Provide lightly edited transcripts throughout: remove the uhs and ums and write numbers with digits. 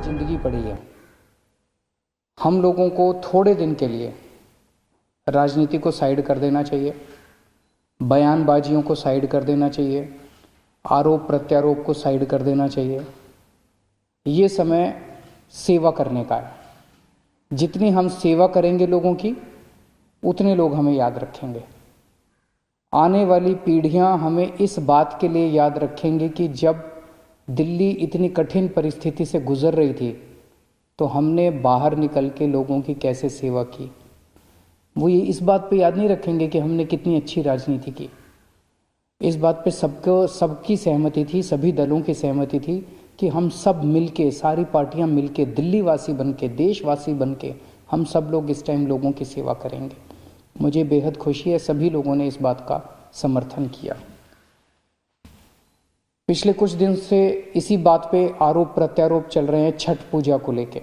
जिंदगी पड़ी है। हम लोगों को थोड़े दिन के लिए राजनीति को साइड कर देना चाहिए, बयानबाजियों को साइड कर देना चाहिए, आरोप प्रत्यारोप को साइड कर देना चाहिए। ये समय सेवा करने का है। जितनी हम सेवा करेंगे लोगों की, उतने लोग हमें याद रखेंगे। आने वाली पीढ़ियां हमें इस बात के लिए याद रखेंगे कि जब दिल्ली इतनी कठिन परिस्थिति से गुजर रही थी तो हमने बाहर निकल के लोगों की कैसे सेवा की। वो ये इस बात पे याद नहीं रखेंगे कि हमने कितनी अच्छी राजनीति की। इस बात पे सबकी सहमति थी, सभी दलों की सहमति थी कि हम सब मिलके, सारी पार्टियां मिलके, दिल्ली वासी बनके, देशवासी बनके हम सब लोग इस टाइम लोगों की सेवा करेंगे। मुझे बेहद खुशी है, सभी लोगों ने इस बात का समर्थन किया। पिछले कुछ दिन से इसी बात पे आरोप प्रत्यारोप चल रहे हैं छठ पूजा को लेके।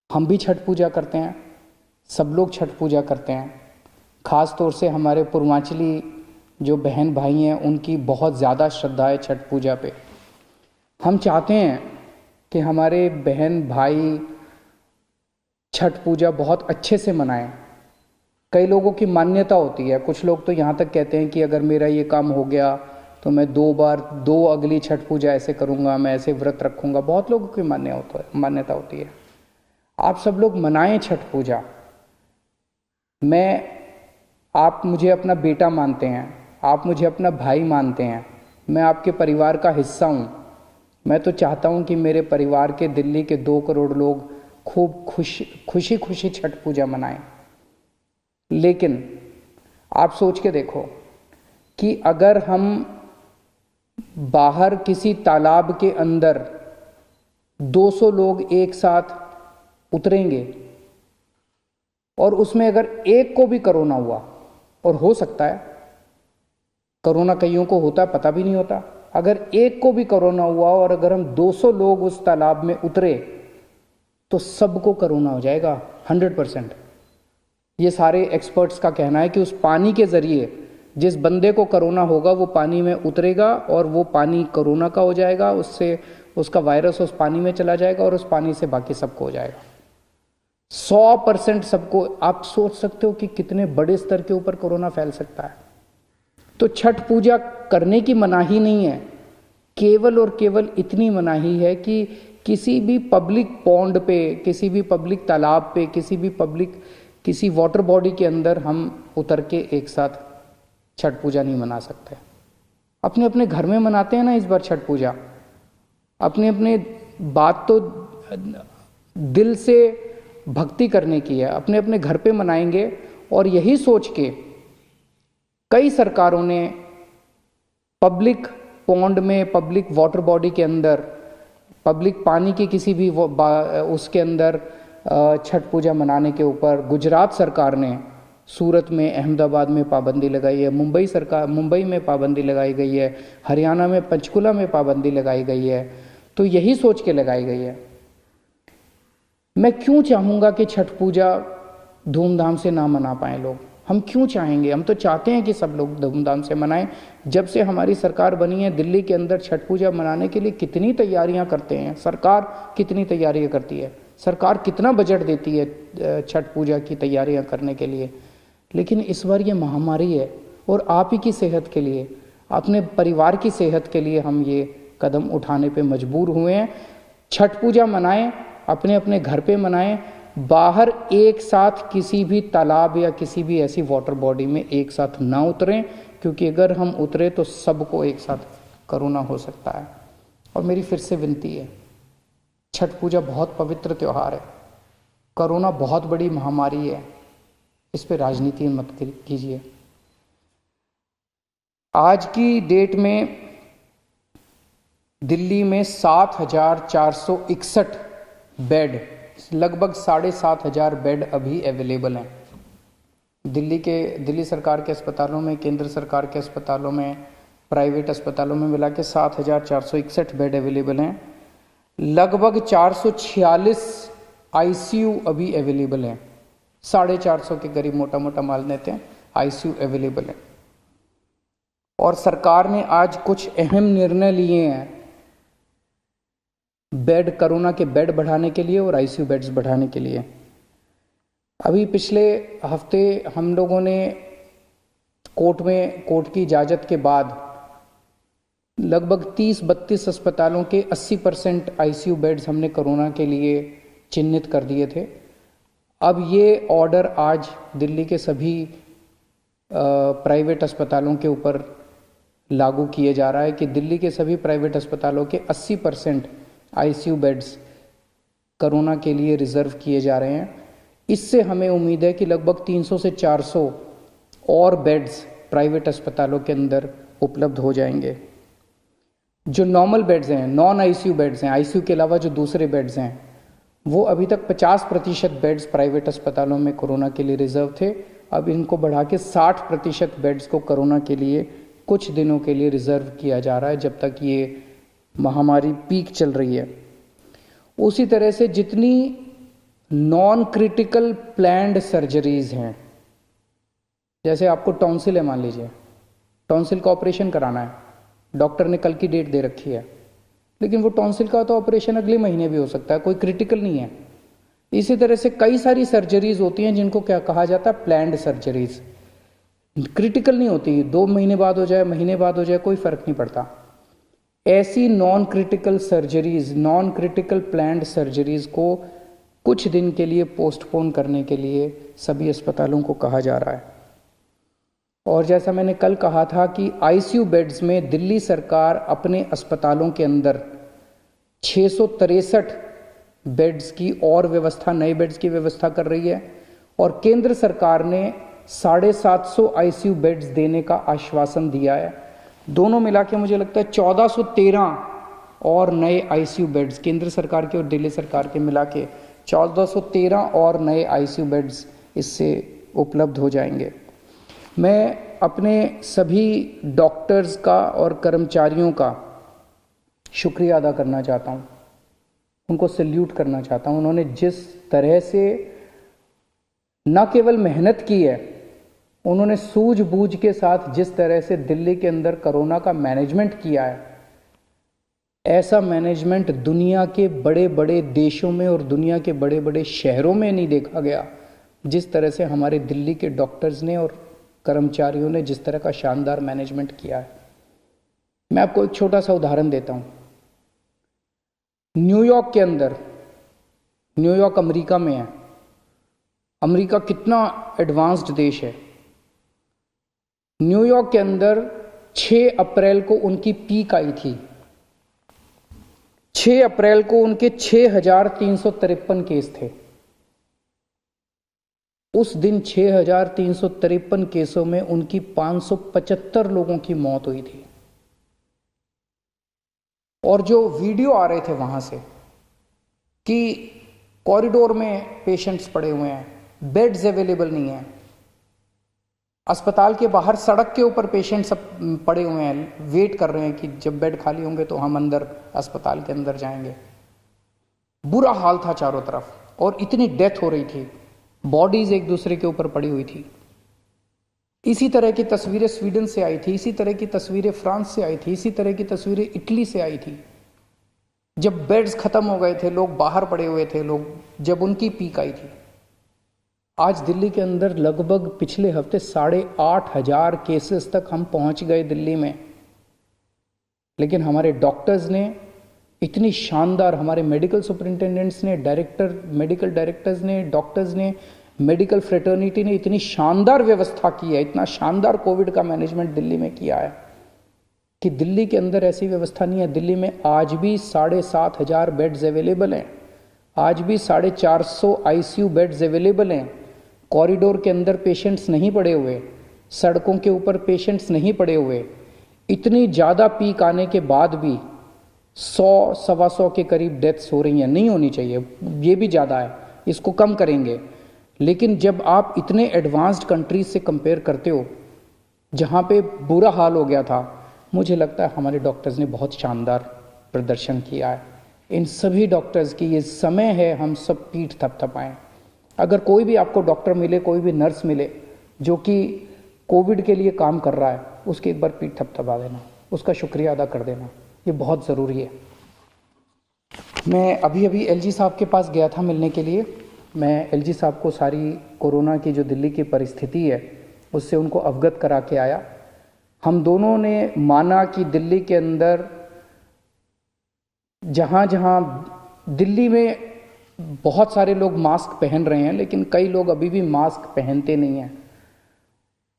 हम भी छठ पूजा करते हैं, सब लोग छठ पूजा करते हैं। खास तौर से हमारे पूर्वांचली जो बहन भाई हैं उनकी बहुत ज़्यादा श्रद्धा है छठ पूजा पे। हम चाहते हैं कि हमारे बहन भाई छठ पूजा बहुत अच्छे से मनाएं। कई लोगों की मान्यता होती है, कुछ लोग तो यहाँ तक कहते हैं कि अगर मेरा ये काम हो गया तो मैं 2 बार 2 अगली छठ पूजा ऐसे करूँगा, मैं ऐसे व्रत रखूँगा। बहुत लोगों की मान्यता होती है। आप सब लोग मनाएं छठ पूजा। आप मुझे अपना बेटा मानते हैं, आप मुझे अपना भाई मानते हैं, मैं आपके परिवार का हिस्सा हूँ। मैं तो चाहता हूँ कि मेरे परिवार के, दिल्ली के 2 करोड़ लोग खूब खुशी छठ पूजा मनाएं। लेकिन आप सोच के देखो कि अगर हम बाहर किसी तालाब के अंदर 200 लोग एक साथ उतरेंगे और उसमें अगर एक को भी कोरोना हुआ, और हो सकता है, कोरोना कईयों को होता है, पता भी नहीं होता, अगर एक को भी कोरोना हुआ और अगर हम 200 लोग उस तालाब में उतरे तो सबको कोरोना हो जाएगा 100%। ये सारे एक्सपर्ट्स का कहना है कि उस पानी के जरिए जिस बंदे को कोरोना होगा वो पानी में उतरेगा और वो पानी कोरोना का हो जाएगा, उससे उसका वायरस उस पानी में चला जाएगा और उस पानी से बाकी सबको हो जाएगा। 100% सबको। आप सोच सकते हो कि कितने बड़े स्तर के ऊपर कोरोना फैल सकता है। तो छठ पूजा करने की मनाही नहीं है, केवल और केवल इतनी मनाही है कि किसी भी पब्लिक पॉन्ड पे, किसी भी पब्लिक तालाब पे, किसी वाटर बॉडी के अंदर हम उतर के एक साथ छठ पूजा नहीं मना सकते। अपने अपने घर में मनाते हैं ना इस बार छठ पूजा। अपने बात तो दिल से भक्ति करने की है, अपने अपने घर पे मनाएंगे। और यही सोच के कई सरकारों ने पब्लिक पॉन्ड में, पब्लिक वाटर बॉडी के अंदर, पब्लिक पानी की किसी भी उसके अंदर छठ पूजा मनाने के ऊपर, गुजरात सरकार ने सूरत में, अहमदाबाद में पाबंदी लगाई है, मुंबई में पाबंदी लगाई गई है, हरियाणा में पंचकुला में पाबंदी लगाई गई है। तो यही सोच के लगाई गई है। मैं क्यों चाहूँगा कि छठ पूजा धूमधाम से ना मना पाए लोग? हम क्यों चाहेंगे? हम तो चाहते हैं कि सब लोग धूमधाम से मनाएं। जब से हमारी सरकार बनी है, दिल्ली के अंदर छठ पूजा मनाने के लिए कितनी तैयारियां करते हैं। सरकार कितनी तैयारियां करती है, सरकार कितना बजट देती है छठ पूजा की तैयारियां करने के लिए। लेकिन इस बार ये महामारी है और आप ही की सेहत के लिए, अपने परिवार की सेहत के लिए हम ये कदम उठाने पे मजबूर हुए हैं। छठ पूजा मनाएं, अपने अपने घर पे मनाएं। बाहर एक साथ किसी भी तालाब या किसी भी ऐसी वाटर बॉडी में एक साथ ना उतरें, क्योंकि अगर हम उतरे तो सबको एक साथ कोरोना हो सकता है। और मेरी फिर से विनती है, छठ पूजा बहुत पवित्र त्यौहार है, कोरोना बहुत बड़ी महामारी है, इस पे राजनीति मत कीजिए। आज की डेट में दिल्ली में 7,461 बेड, लगभग 7,500 बेड अभी अवेलेबल हैं। दिल्ली सरकार के अस्पतालों में, केंद्र सरकार के अस्पतालों में, प्राइवेट अस्पतालों में मिला के 7,461 बेड अवेलेबल हैं। लगभग 446 आईसीयू अभी अवेलेबल हैं। 450 के करीब मोटा मोटा मान लेते हैं आईसीयू अवेलेबल है। और सरकार ने आज कुछ अहम निर्णय लिए हैं बेड, कोरोना के बेड बढ़ाने के लिए और आईसीयू बेड्स बढ़ाने के लिए। अभी पिछले हफ्ते हम लोगों ने कोर्ट की इजाज़त के बाद लगभग 30-32 अस्पतालों के 80% आईसीयू बेड्स हमने कोरोना के लिए चिन्हित कर दिए थे। अब ये ऑर्डर आज दिल्ली के सभी प्राइवेट अस्पतालों के ऊपर लागू किए जा रहा है कि दिल्ली के सभी प्राइवेट अस्पतालों के 80% आईसीयू बेड्स कोरोना के लिए रिजर्व किए जा रहे हैं। इससे हमें उम्मीद है कि लगभग 300 से 400 और बेड्स प्राइवेट अस्पतालों के अंदर उपलब्ध हो जाएंगे। जो नॉर्मल बेड्स हैं, नॉन आईसीयू बेड्स हैं, आईसीयू के अलावा जो दूसरे बेड्स हैं, वो अभी तक 50% बेड्स प्राइवेट अस्पतालों में कोरोना के लिए रिजर्व थे। अब इनको बढ़ा के 60% बेड्स को कोरोना के लिए कुछ दिनों के लिए रिजर्व किया जा रहा है, जब तक ये महामारी पीक चल रही है। उसी तरह से जितनी नॉन क्रिटिकल प्लैंड सर्जरीज हैं, जैसे आपको टॉन्सिल है, मान लीजिए टॉन्सिल का ऑपरेशन कराना है, डॉक्टर ने कल की डेट दे रखी है, लेकिन वो टॉन्सिल का तो ऑपरेशन अगले महीने भी हो सकता है, कोई क्रिटिकल नहीं है। इसी तरह से कई सारी सर्जरीज होती हैं जिनको क्या कहा जाता है, प्लैंड सर्जरीज। क्रिटिकल नहीं होती, 2 महीने बाद हो जाए, महीने बाद हो जाए, कोई फर्क नहीं पड़ता। ऐसी non critical surgeries, non critical planned surgeries को कुछ दिन के लिए पोस्टपोन करने के लिए सभी अस्पतालों को कहा जा रहा है। और जैसा मैंने कल कहा था कि आईसीयू बेड्स में दिल्ली सरकार अपने अस्पतालों के अंदर 663 बेड्स की और व्यवस्था, नए बेड्स की व्यवस्था कर रही है, और केंद्र सरकार ने 750 आईसीयू बेड्स देने का आश्वासन दिया है। दोनों मिला के मुझे लगता है 1413 और नए आईसीयू बेड्स, केंद्र सरकार के और दिल्ली सरकार के मिला के 1413 और नए आईसीयू बेड्स इससे उपलब्ध हो जाएंगे। मैं अपने सभी डॉक्टर्स का और कर्मचारियों का शुक्रिया अदा करना चाहता हूँ, उनको सैल्यूट करना चाहता हूँ। उन्होंने जिस तरह से न केवल मेहनत की है, उन्होंने सूझबूझ के साथ जिस तरह से दिल्ली के अंदर कोरोना का मैनेजमेंट किया है, ऐसा मैनेजमेंट दुनिया के बड़े बड़े देशों में और दुनिया के बड़े बड़े शहरों में नहीं देखा गया। जिस तरह से हमारे दिल्ली के डॉक्टर्स ने और कर्मचारियों ने जिस तरह का शानदार मैनेजमेंट किया है। मैं आपको एक छोटा सा उदाहरण देता हूं। न्यूयॉर्क के अंदर, न्यूयॉर्क अमेरिका में है, अमेरिका कितना एडवांस्ड देश है। न्यूयॉर्क के अंदर 6 अप्रैल को उनकी पीक आई थी। 6 अप्रैल को उनके 6353 केस थे। उस दिन 6353 केसों में उनकी 575 लोगों की मौत हुई थी। और जो वीडियो आ रहे थे वहां से कि कॉरिडोर में पेशेंट्स पड़े हुए हैं, बेड्स अवेलेबल नहीं है, अस्पताल के बाहर सड़क के ऊपर पेशेंट सब पड़े हुए हैं, वेट कर रहे हैं कि जब बेड खाली होंगे तो हम अंदर अस्पताल के अंदर जाएंगे। बुरा हाल था चारों तरफ, और इतनी डेथ हो रही थी, बॉडीज एक दूसरे के ऊपर पड़ी हुई थी। इसी तरह की तस्वीरें स्वीडन से आई थी, इसी तरह की तस्वीरें फ्रांस से आई थी, इसी तरह की तस्वीरें इटली से आई थी। जब बेड्स खत्म हो गए थे, लोग बाहर पड़े हुए थे, लोग जब उनकी पीक आई थी। आज दिल्ली के अंदर लगभग पिछले हफ्ते 8,500 केसेस तक हम पहुंच गए दिल्ली में। लेकिन हमारे डॉक्टर्स ने इतनी शानदार, हमारे मेडिकल सुपरिंटेंडेंट्स ने, मेडिकल डायरेक्टर्स ने, डॉक्टर्स ने, मेडिकल फ्रेटर्निटी ने इतनी शानदार व्यवस्था की है, इतना शानदार कोविड का मैनेजमेंट दिल्ली में किया है कि दिल्ली के अंदर ऐसी व्यवस्था नहीं है। दिल्ली में आज भी 7,500 बेड्स अवेलेबल हैं, आज भी 450 आईसीयू बेड्स अवेलेबल हैं। कॉरिडोर के अंदर पेशेंट्स नहीं पड़े हुए, सड़कों के ऊपर पेशेंट्स नहीं पड़े हुए। इतनी ज़्यादा पीक आने के बाद भी 100-125 के करीब डेथ्स हो रही हैं। नहीं होनी चाहिए, ये भी ज़्यादा है, इसको कम करेंगे। लेकिन जब आप इतने एडवांस्ड कंट्रीज से कंपेयर करते हो जहाँ पे बुरा हाल हो गया था, मुझे लगता है हमारे डॉक्टर्स ने बहुत शानदार प्रदर्शन किया है। इन सभी डॉक्टर्स की ये समय है हम सब पीठ थपथपाएं। अगर कोई भी आपको डॉक्टर मिले, कोई भी नर्स मिले जो कि कोविड के लिए काम कर रहा है, उसकी एक बार पीठ थपथपा देना, उसका शुक्रिया अदा कर देना, ये बहुत ज़रूरी है। मैं अभी अभी एलजी साहब के पास गया था मिलने के लिए। मैं एलजी साहब को सारी कोरोना की जो दिल्ली की परिस्थिति है उससे उनको अवगत करा के आया। हम दोनों ने माना कि दिल्ली के अंदर जहाँ जहाँ दिल्ली में बहुत सारे लोग मास्क पहन रहे हैं, लेकिन कई लोग अभी भी मास्क पहनते नहीं हैं।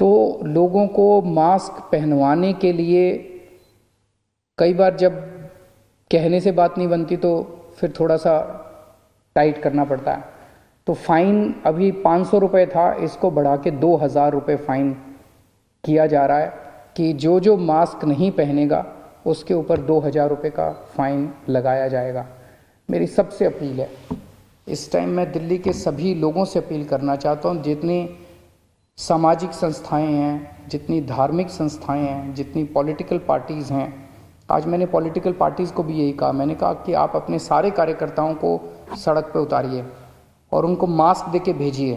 तो लोगों को मास्क पहनवाने के लिए कई बार जब कहने से बात नहीं बनती तो फिर थोड़ा सा टाइट करना पड़ता है। तो फाइन अभी 500 रुपये था, इसको बढ़ा के 2000 रुपये फाइन किया जा रहा है कि जो जो मास्क नहीं पहनेगा उसके ऊपर 2000 रुपये का फाइन लगाया जाएगा। मेरी सबसे अपील है, इस टाइम मैं दिल्ली के सभी लोगों से अपील करना चाहता हूँ, जितनी सामाजिक संस्थाएं हैं, जितनी धार्मिक संस्थाएं हैं, जितनी पॉलिटिकल पार्टीज़ हैं। आज मैंने पॉलिटिकल पार्टीज़ को भी यही कहा, मैंने कहा कि आप अपने सारे कार्यकर्ताओं को सड़क पे उतारिए और उनको मास्क दे के भेजिए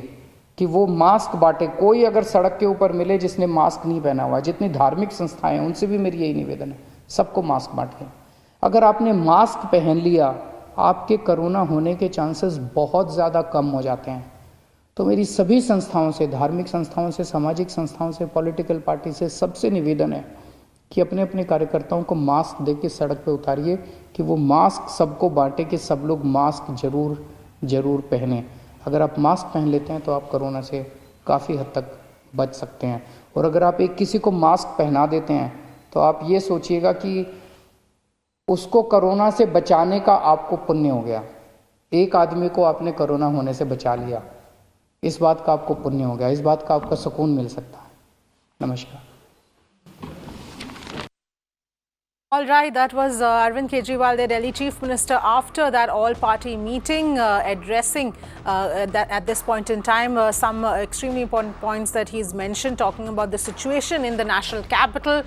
कि वो मास्क बांटे। कोई अगर सड़क के ऊपर मिले जिसने मास्क नहीं पहना हुआ, जितनी धार्मिक संस्थाएं हैं उनसे भी मेरी यही निवेदन है, सबको मास्क बांटिए। अगर आपने मास्क पहन लिया, आपके कोरोना होने के चांसेस बहुत ज़्यादा कम हो जाते हैं। तो मेरी सभी संस्थाओं से, धार्मिक संस्थाओं से, सामाजिक संस्थाओं से, पॉलिटिकल पार्टी से सबसे निवेदन है कि अपने अपने कार्यकर्ताओं को मास्क दे के सड़क पे उतारिए कि वो मास्क सबको बांटे कि सब लोग मास्क ज़रूर पहने। अगर आप मास्क पहन लेते हैं तो आप कोरोना से काफ़ी हद तक बच सकते हैं। और अगर आप एक किसी को मास्क पहना देते हैं तो आप ये सोचिएगा कि उसको कोरोना से बचाने का आपको पुण्य हो गया। एक आदमी को आपने कोरोना होने से बचा लिया, इस बात का आपको पुण्य हो गया, इस बात का आपको सुकून मिल सकता है। नमस्कार। All right, that was Arvind Kejriwal, the Delhi Chief Minister, after that all-party meeting, addressing that at this point in time some extremely important points that he's mentioned, talking about the situation in the national capital,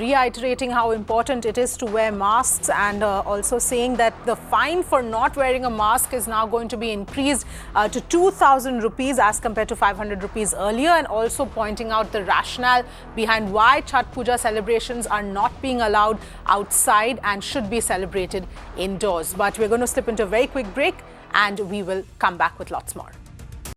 reiterating how important it is to wear masks, and also saying that the fine for not wearing a mask is now going to be increased to 2,000 rupees as compared to 500 rupees earlier, and also pointing out the rationale behind why Chhath Puja celebrations are not being allowed outside and should be celebrated indoors. But we're going to slip into a very quick break and we will come back with lots more.